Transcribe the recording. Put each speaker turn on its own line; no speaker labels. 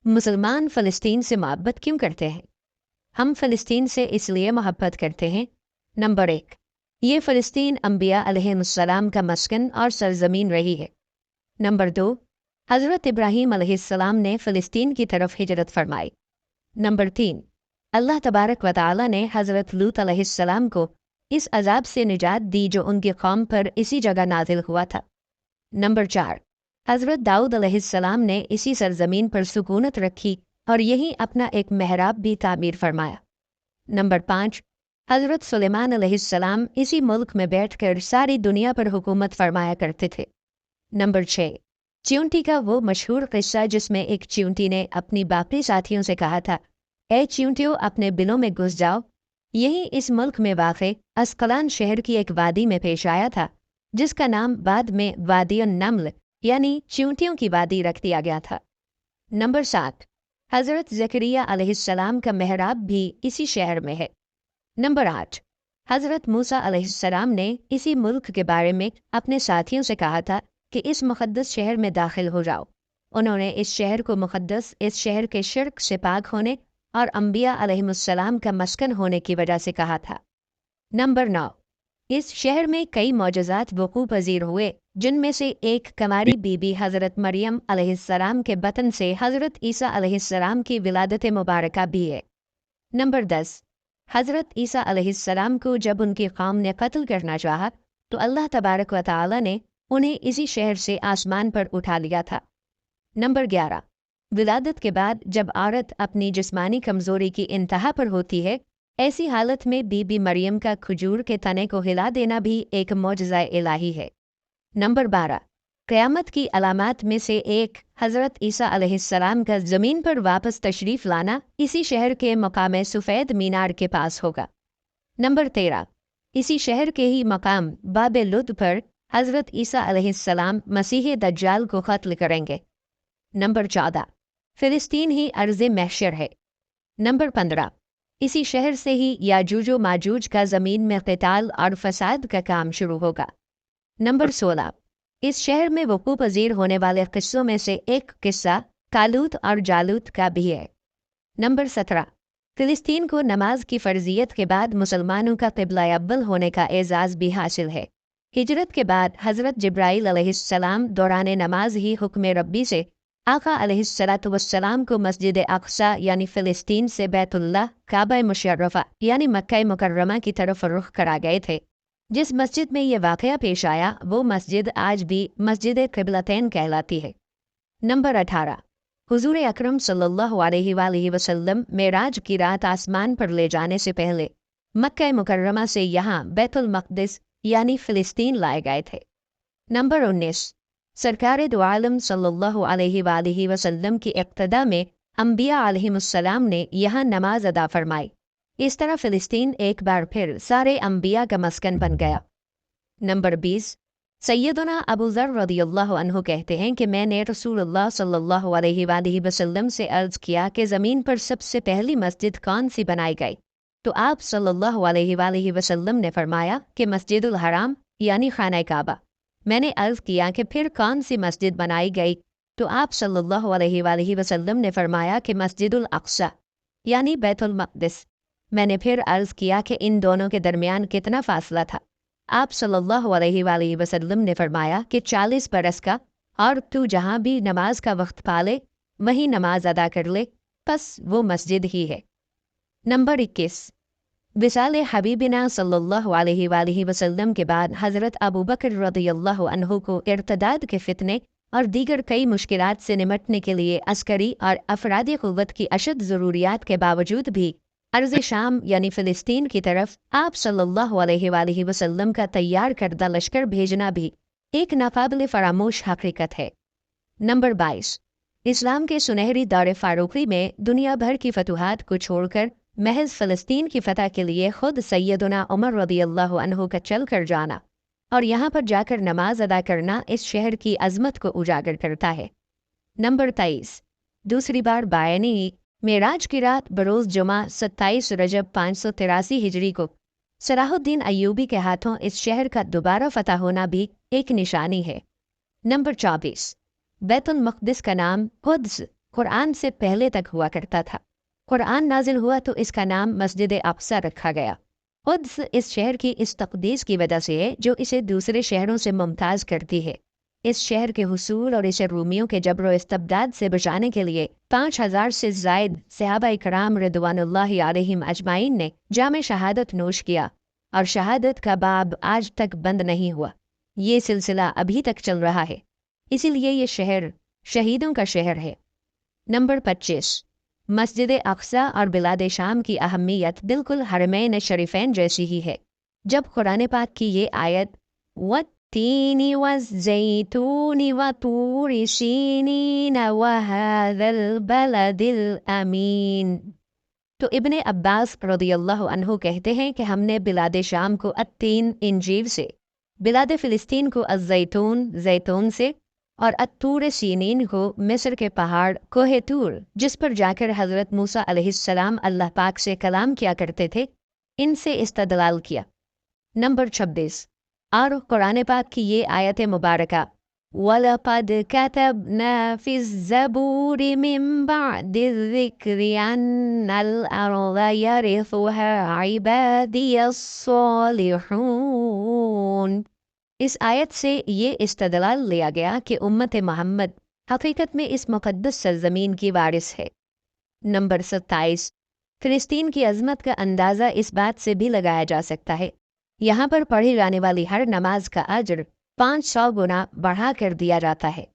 मुसलमान फ़लस्तीन से मोहब्बत क्यों करते हैं? हम फ़लस्तीन से इसलिए मोहब्बत करते हैं। नंबर 1, ये फ़लस्तीन अंबिया अलैहिस्सलाम का मस्कन और सरज़मीन रही है। नंबर 2, हज़रत इब्राहीम अलैहिस्सलाम ने फ़लस्तीन की तरफ हिजरत फरमाई। नंबर 3, अल्लाह तबारक व तआला ने हज़रत लूत अलैहिस्सलाम को इस अजाब से निजात दी जो उनकी कौम पर इसी जगह नाजिल हुआ था। नंबर 4, हज़रत दाऊद अलैहिस्सलाम ने इसी सरज़मीन पर सुकूनत रखी और यहीं अपना एक महराब भी तामीर फरमाया। नंबर 5, हज़रत सुलेमान अलैहिस्सलाम इसी मुल्क में बैठकर सारी दुनिया पर हुकूमत फरमाया करते थे। नंबर 6, च्यूंटी का वो मशहूर किस्सा जिसमें एक च्यूंटी ने अपनी बाकी साथियों से कहा था, ए च्यूंटियों अपने बिलों में घुस जाओ, यही इस मुल्क में वाक़े अस्कलान शहर की एक वादी में पेश आया था, जिसका नाम बाद में वादी नम्ल यानी च्यूंटियों की वादी रख दिया गया था। नंबर 7, हज़रत ज़करिया अलैहिस्सलाम का महराब भी इसी शहर में है। नंबर 8, हज़रत मूसा अलैहिस्सलाम ने इसी मुल्क के बारे में अपने साथियों से कहा था कि इस मुक़द्दस शहर में दाखिल हो जाओ। उन्होंने इस शहर को मुक़द्दस इस शहर के शिर्क से पाक होने और अंबिया अलैहिमुस्सलाम का मस्कन होने की वजह से कहा था। नंबर 9, इस शहर में कई मौजज़ात वक़ू पज़ीर हुए, जिनमें से एक कमारी बीबी हज़रत मरियम अलैहिस्सलाम के बतन से हज़रत ईसा अलैहिस्सलाम की विलादत मुबारका भी है। नंबर 10, हज़रत ईसा अलैहिस्सलाम को जब उनकी कौम ने कत्ल करना चाहा तो अल्लाह तबारक व तआला ने उन्हें इसी शहर से आसमान पर उठा लिया था। नंबर 11, विलादत के बाद जब औरत अपनी जिस्मानी कमज़ोरी की इंतहा पर होती है, ऐसी हालत में बीबी मरियम का खजूर के तने को हिला देना भी एक मौजज़ा इलाही है। नंबर 12, क़यामत की अलामात में से एक हज़रत ईसा अलैहिस्सलाम का ज़मीन पर वापस तशरीफ़ लाना इसी शहर के मकाम सफ़ेद मीनार के पास होगा। नंबर 13, इसी शहर के ही मकाम बाब लुद पर हज़रत ईसा अलैहिस्सलाम मसीह दज्जाल को क़त्ल करेंगे। नंबर 14, फ़िलिस्तीन ही अर्ज़ महशर है। नंबर 15, इसी शहर से ही याजूज व माजूज का ज़मीन में क़िताल और फ़साद का काम शुरू होगा। नंबर 16, इस शहर में वक़ू पज़ीर होने वाले क़िस्सों में से एक किस्सा तालूत और जालूत का भी है। नंबर 17, फ़िलिस्तीन को नमाज की फ़र्ज़ियत के बाद मुसलमानों का क़िबला अव्वल होने का एज़ाज़ भी हासिल है। हिजरत के बाद हज़रत जिब्राईल अलैहिस्सलाम दौरान नमाज ही हुक्म रब्बी से आका अलैहिस्सलातु वस्सलाम को मस्जिद अक़सा यानी फ़िलिस्तीन से बैतुल्लाह काबा मुशर्रफ़ा यानी मक्का मुकर्रमा की तरफ रुख करा गए थे। जिस मस्जिद में ये वाक़या पेश आया वो मस्जिद आज भी मस्जिद क़िबलतैन कहलाती है। नंबर 18, हुज़ूर अकरम सल्लल्लाहु अलैहि वसल्लम मेराज की रात आसमान पर ले जाने से पहले मक्का मुकर्रमा से यहाँ बैतुल मक़दिस यानी फ़िलिस्तीन लाए गए थे। नंबर 19, सरकार दो आलम सल्लल्लाहु अलैहि वसल्लम की इक़्तिदा में अंबिया अलैहिमुस्सलाम ने यहाँ नमाज अदा फरमाई। इस तरह फ़िलिस्तीन एक बार फिर सारे अंबिया का मस्कन बन गया। नंबर 20, सैयदना अबू ज़र रज़ियल्लाहु अन्हु कहते हैं कि मैंने रसूलुल्लाह सल्लल्लाहु अलैहि वसल्लम से अर्ज़ किया कि ज़मीन पर सबसे पहली मस्जिद कौन सी बनाई गई, तो आप सल्लल्लाहु अलैहि वसल्लम ने फरमाया कि मस्जिदुल हराम यानी खाना काबा। मैंने अर्ज़ किया कि फिर कौन सी मस्जिद बनाई गई, तो आप सल्लल्लाहु अलैहि वसल्लम ने फरमाया कि मस्जिदुल अक़सा यानी बैतुल मक़दिस। मैंने फिर अर्ज़ किया कि इन दोनों के दरमियान कितना फ़ासला था। आप सल्लल्लाहु अलैहि वसल्लम ने फरमाया कि 40 बरस का, और तू जहाँ भी नमाज का वक्त पाले वहीं नमाज अदा कर ले, बस वो मस्जिद ही है। नंबर 21, विसाल हबीबिना सल्लल्लाहु अलैहि वसल्लम के बाद हज़रत अबू बकर रज़ियल्लाहु अन्हु को इर्तदाद के फितने और दीगर कई मुश्किलात से निमटने के लिए अस्करी और अफरादी क़ुव्वत की अशद ज़रूरियात के बावजूद भी अर्ज़ शाम यानी फ़िलिस्तीन की तरफ आप सल्लल्लाहु अलैहि वसल्लम का तैयार करदा लश्कर भेजना भी एक नाकाबिल फ़रामोश हकीकत है। नंबर 22, इस्लाम के सुनहरी दौर फ़ारूक़ी में दुनिया भर की फतूहात को छोड़कर महज फ़लस्तीन की फ़तह के लिए ख़ुद सैयदना उमर रज़ियल्लाहु अन्हु का चल कर जाना और यहाँ पर जाकर नमाज अदा करना इस शहर की अज़मत को उजागर करता है। नंबर 23, दूसरी बार बायनी मेराज की रात बरोज़ जुमा 27 रजब 583 हिजरी को सलाहुद्दीन अय्यूबी के हाथों इस शहर का दोबारा फ़तह होना भी एक निशानी है। नंबर 24, बैतुल मक़दिस का नाम कुद्स कुरान से पहले तक हुआ करता था। कुरान नाजिल हुआ तो इसका नाम मस्जिद अक्सा रखा गया। कुद्स इस शहर की इस तकदीस की वजह से है जो इसे दूसरे शहरों से मुमताज़ करती है। इस शहर के हुसूल और इसे रूमियों के जबर व इस्तबदाद से बचाने के लिए 5,000 से ज़ायद सहाबा कराम रिदवानुल्लाहि अलैहिम अजमाइन ने जाम शहादत नोश किया और शहादत का बाब आज तक बंद नहीं हुआ। ये सिलसिला अभी तक चल रहा है, इसीलिए ये शहर शहीदों का शहर है। नंबर 25, मस्जिद अक्सा और बिलाद शाम की अहमियत बिल्कुल हरमैन शरीफैन जैसी ही है। जब कुरान पाक की ये आयत वत्तीनी वज़्ज़ैतूनी वतूरि सीनीन वहाज़ल बलदिल अमीन, तो इब्ने अब्बास रज़ियल्लाहु अन्हु कहते हैं कि हमने बिलाद शाम को अत्तीन इंजीर से, बिलाद फ़िलिस्तीन को अज़्ज़ैतून ज़ैतून से और अत्तूर सीनीन को मिस्र के पहाड़ कोहे तूर जिस पर जाकर हज़रत मूसा अलैहिस्सलाम अल्लाह पाक से कलाम किया करते थे, इनसे इस्तदलाल किया। नंबर 26, और कुरान पाक की ये आयत मुबारका वलक़द कतबना फ़िज़्ज़बूरि मिन बअदिज़्ज़िक्रि अन्नल अर्ज़ यरिथुहा इबादियस सालिहून, इस आयत से ये इस्तदलाल लिया गया कि उम्मत मोहम्मद हकीकत में इस मुक़द्दस सरज़मीन की वारिस है। नंबर 27, फ़िलिस्तीन की अज़मत का अंदाज़ा इस बात से भी लगाया जा सकता है, यहाँ पर पढ़ी जाने वाली हर नमाज का अजर 500 गुना बढ़ा कर दिया जाता है।